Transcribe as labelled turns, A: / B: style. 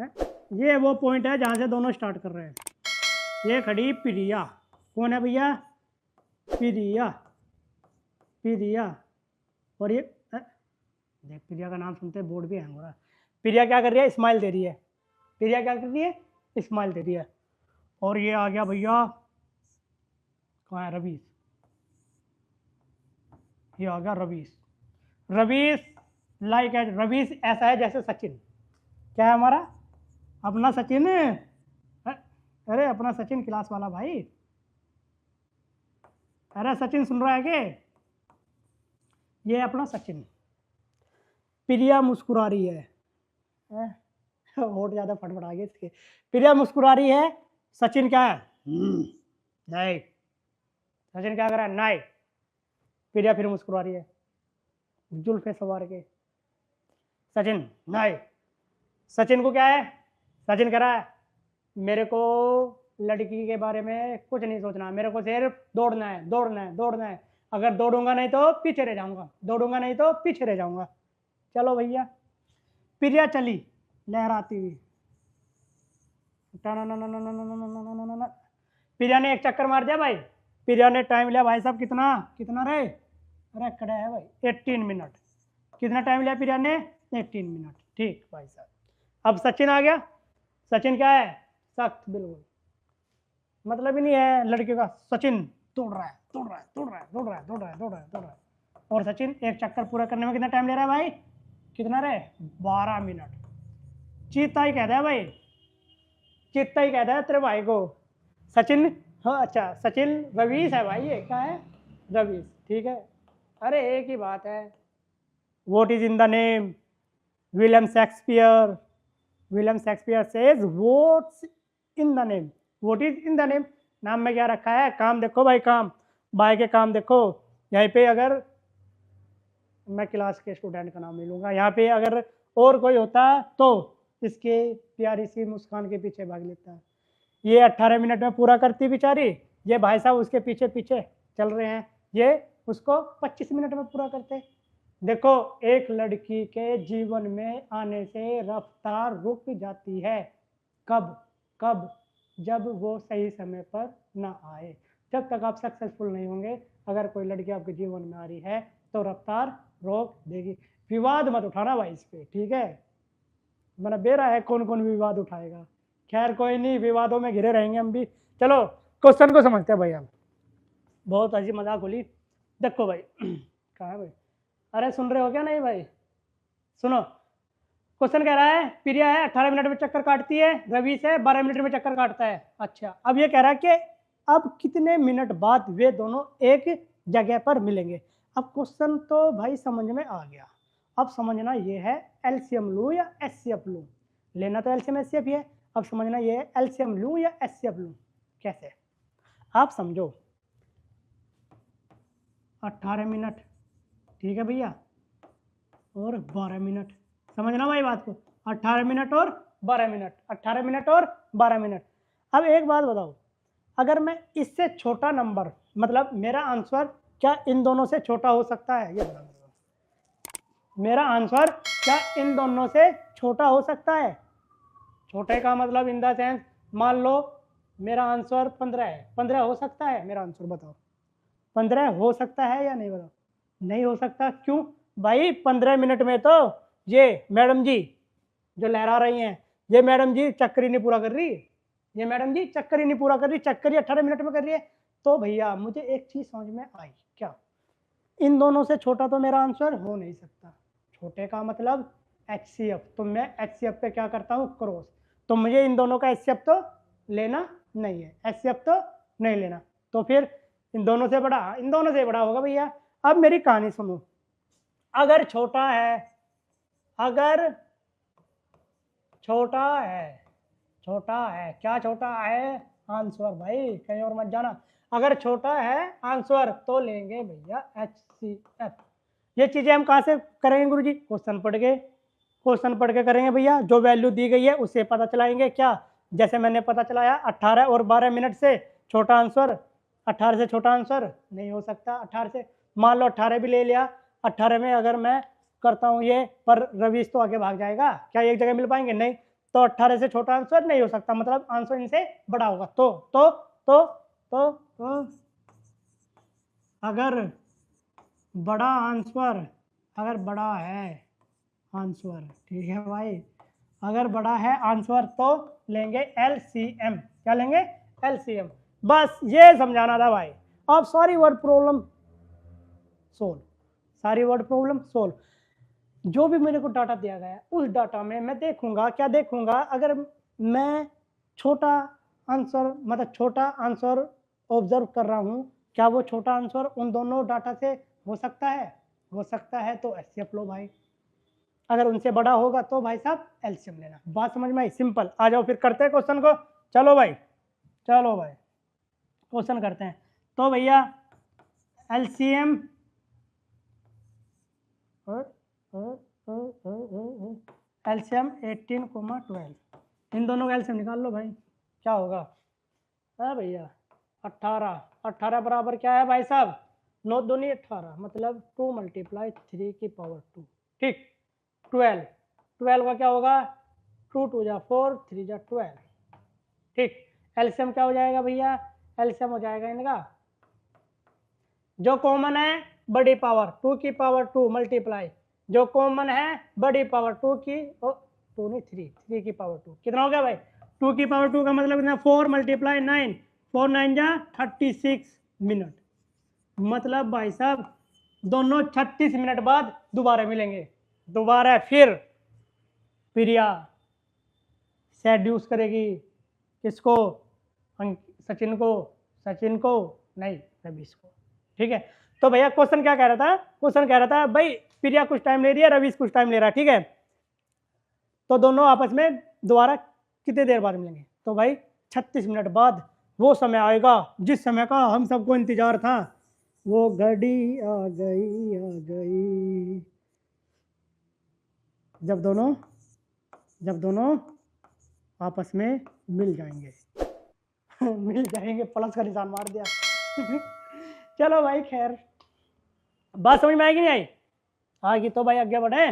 A: है? ये वो पॉइंट है जहाँ से दोनों स्टार्ट कर रहे हैं। ये खड़ी प्रिया, कौन है भैया? प्रिया, प्रिया। और ये देख, प्रिया का नाम सुनते बोर्ड भी हैंग हो रहा है। प्रिया क्या कर रही है? स्माइल दे रही है। प्रिया क्या कर रही है? स्माइल दे रही है। और ये आ गया भैया, कहाँ है? रवीश। ये आ गया रवीश। रवीश लाइक एज, रवीश ऐसा है जैसे सचिन। क्या है हमारा अपना सचिन? अरे अपना सचिन क्लास वाला भाई। अरे सचिन सुन रहा है के? ये अपना सचिन। प्रिया मुस्कुरा रही है, होठ ज्यादा फटफटा गए इसके। प्रिया मुस्कुरा रही है, सचिन क्या है? नहीं। सचिन क्या कर रहा है? नहीं। प्रिया फिर मुस्कुरा रही है, जुल्फे सवार के। सचिन नहीं। सचिन को क्या है? सचिन कह रहा है मेरे को लड़की के बारे में कुछ नहीं सोचना, मेरे को सिर्फ दौड़ना है, दौड़ना है, दौड़ना है। अगर दौड़ूंगा नहीं तो पीछे रह जाऊंगा, दौड़ूंगा नहीं तो पीछे रह जाऊंगा। चलो भैया। प्रिया चली लहराती हुई। प्रिया ने एक चक्कर मार दिया भाई। प्रिया ने टाइम लिया भाई साहब, कितना कितना रहे? अरे कड़ा है भाई, 18 मिनट। कितना टाइम लिया प्रिया ने? 18 मिनट। ठीक भाई साहब। अब सचिन आ गया। सचिन क्या है? सख्त बिल्कुल, मतलब ही नहीं है लड़के का। सचिन दौड़ रहा है, दौड़ रहा है, दौड़ रहा है, दौड़ रहा है, दौड़ रहा है, दौड़ रहा है, दौड़ रहा है। और सचिन एक चक्कर पूरा करने में कितना टाइम ले रहा है भाई? कितना रहे? 12 मिनट। चीता ही कहता है भाई, चीता ही कहता है तेरे भाई को। सचिन, हाँ अच्छा सचिन रवीश है भाई, ये क्या है? रवीश, ठीक है। अरे एक ही बात है। What is in the name? William Shakespeare, William Shakespeare says what's in the name? What is in the name? नाम में क्या रखा है? काम देखो भाई, काम भाई के काम देखो। यहाँ पे अगर मैं क्लास के स्टूडेंट का नाम ले लूंगा, यहाँ पे अगर और कोई होता तो इसके प्यारी सी मुस्कान के पीछे भाग लेता। ये 18 मिनट में पूरा करती बेचारी, ये भाई साहब उसके पीछे पीछे चल रहे हैं, ये उसको 25 मिनट में पूरा करते। देखो, एक लड़की के जीवन में आने से रफ्तार रुक जाती है। कब? कब? जब वो सही समय पर ना आए। जब तक आप सक्सेसफुल नहीं होंगे, अगर कोई लड़की आपके जीवन में आ रही है तो रफ्तार रोक देगी। विवाद मत उठाना भाई इस पे, ठीक है? मैंने बेरा है कौन कौन विवाद उठाएगा। खैर कोई नहीं, विवादों में घिरे रहेंगे हम भी। चलो क्वेश्चन को समझते हैं भाई हम। बहुत हंसी मजाक होली। देखो भाई कहाँ है भाई? अरे सुन रहे हो क्या? नहीं भाई सुनो। क्वेश्चन कह रहा है प्रिया है 18 मिनट में चक्कर काटती है, रवीश है 12 मिनट में चक्कर काटता है। अच्छा, अब ये कह रहा है कि अब कितने मिनट बाद वे दोनों एक जगह पर मिलेंगे। अब क्वेश्चन तो भाई समझ में आ गया। अब समझना ये है एलसीएम लूं या एचसीएफ लूं। लेना तो एलसीएम एचसीएफ ही है। अब समझना ये है एलसीएम लूं या एचसीएफ लूं। कैसे? आप समझो, 18 मिनट, ठीक है भैया, और 12 मिनट। समझना भाई बात को, 18 मिनट और 12 मिनट, 18 मिनट और 12 मिनट। अब एक बात बताओ, अगर मैं इससे छोटा नंबर, मतलब मेरा आंसर क्या इन दोनों से छोटा हो सकता है? ये बताओ मेरा आंसर क्या इन दोनों से छोटा हो सकता है? छोटे का मतलब इन द सेंस, मान लो मेरा आंसर 15 है, 15 हो सकता है मेरा आंसर? बताओ 15 हो सकता है या नहीं? बताओ। नहीं हो सकता। क्यों भाई? 15 मिनट में तो ये मैडम जी जो लहरा रही हैं, ये मैडम जी चक्कर ही नहीं पूरा कर रही, ये मैडम जी चक्कर ही नहीं पूरा कर रही, चक्कर ही 18 मिनट में कर रही है। तो भैया मुझे एक चीज समझ में आई, क्या? इन दोनों से छोटा तो मेरा आंसर हो नहीं सकता। छोटे का मतलब एचसीएफ, तो मैं एचसीएफ पे क्या करता हूँ? क्रॉस। तो मुझे इन दोनों का एचसीएफ तो लेना नहीं है, एचसीएफ तो नहीं लेना। तो फिर इन दोनों से बड़ा, इन दोनों से बड़ा होगा भैया। अब मेरी कहानी सुनो, अगर छोटा है, अगर छोटा है, छोटा है, क्या छोटा है? आंसर भाई, कहीं और मत जाना। अगर छोटा है आंसर तो लेंगे भैया एचसीएफ। ये चीजें हम कहाँ से करेंगे गुरुजी? क्वेश्चन पढ़ के, क्वेश्चन पढ़ के करेंगे भैया। जो वैल्यू दी गई है उससे पता चलाएंगे। क्या? जैसे मैंने पता चलाया 18 और 12 मिनट से छोटा आंसर, 18 से छोटा आंसर नहीं हो सकता। 18 से, मान लो 18 भी ले लिया, 18 में अगर मैं करता हूँ ये, पर रवीश तो आगे भाग जाएगा, क्या एक जगह मिल पाएंगे? नहीं। तो 18 से छोटा आंसर नहीं हो सकता, मतलब आंसर इनसे बड़ा होगा। तो अगर बड़ा आंसर, अगर बड़ा है आंसर, ठीक है भाई, अगर बड़ा है आंसर तो लेंगे एलसीएम। क्या लेंगे? एलसीएम। बस ये समझाना था भाई। अब सारी वर्ड प्रॉब्लम सोल्व, सारी वर्ड प्रॉब्लम सोल्व। जो भी मेरे को डाटा दिया गया है उस डाटा में मैं देखूंगा, क्या देखूंगा, अगर मैं छोटा आंसर, मतलब छोटा आंसर ऑब्जर्व कर रहा हूं, क्या वो छोटा आंसर उन दोनों डाटा से हो सकता है? हो सकता है, तो एचसीएफ लो भाई। अगर उनसे बड़ा होगा तो भाई साहब एलसीएम लेना। बात समझ में आई? सिंपल। आ जाओ फिर करते हैं क्वेश्चन को। चलो भाई, चलो भाई क्वेश्चन करते हैं। तो भैया एलसीएम एलसीएम 18,12, इन दोनों का एलसीएम निकाल लो भाई। क्या होगा? है भैया 18, 18 बराबर क्या है भाई साहब? 9 दूनी 18, मतलब 2 × 3 की पावर 2। ठीक। 12, 12 का क्या होगा? 2 2 जा 4, 3 जा 12। ठीक। एलसीएम क्या हो जाएगा भैया? एलसीएम हो जाएगा इनका, जो कॉमन है बड़ी पावर 2 की पावर 2 मल्टीप्लाई, जो कॉमन है बड़ी पावर 2 की 2 नहीं 3 की पावर 2। कितना हो गया भाई? 2 की पावर 2 का मतलब कितना? 4 × 9, 4 9 जा 36 मिनट। मतलब भाई साहब दोनों 36 मिनट बाद दोबारा मिलेंगे। दोबारा फिर प्रिया सेड्यूस करेगी किसको? सचिन को, सचिन को नहीं, रवीश को। ठीक है। तो भैया क्वेश्चन क्या कह रहा था? क्वेश्चन कह रहा था भाई प्रिया कुछ टाइम ले रही है, रवीश कुछ टाइम ले रहा है, ठीक है, तो दोनों आपस में दोबारा कितने देर बाद मिलेंगे? तो भाई 36 मिनट बाद वो समय आएगा जिस समय का हम सबको इंतजार था। वो घड़ी आ गई, आ गई, जब दोनों आपस में मिल जाएंगे। मिल जाएंगे, प्लस का निशान मार दिया। चलो भाई खैर, बात समझ में आएगी नहीं आई? आएगी तो भाई आगे बढ़े।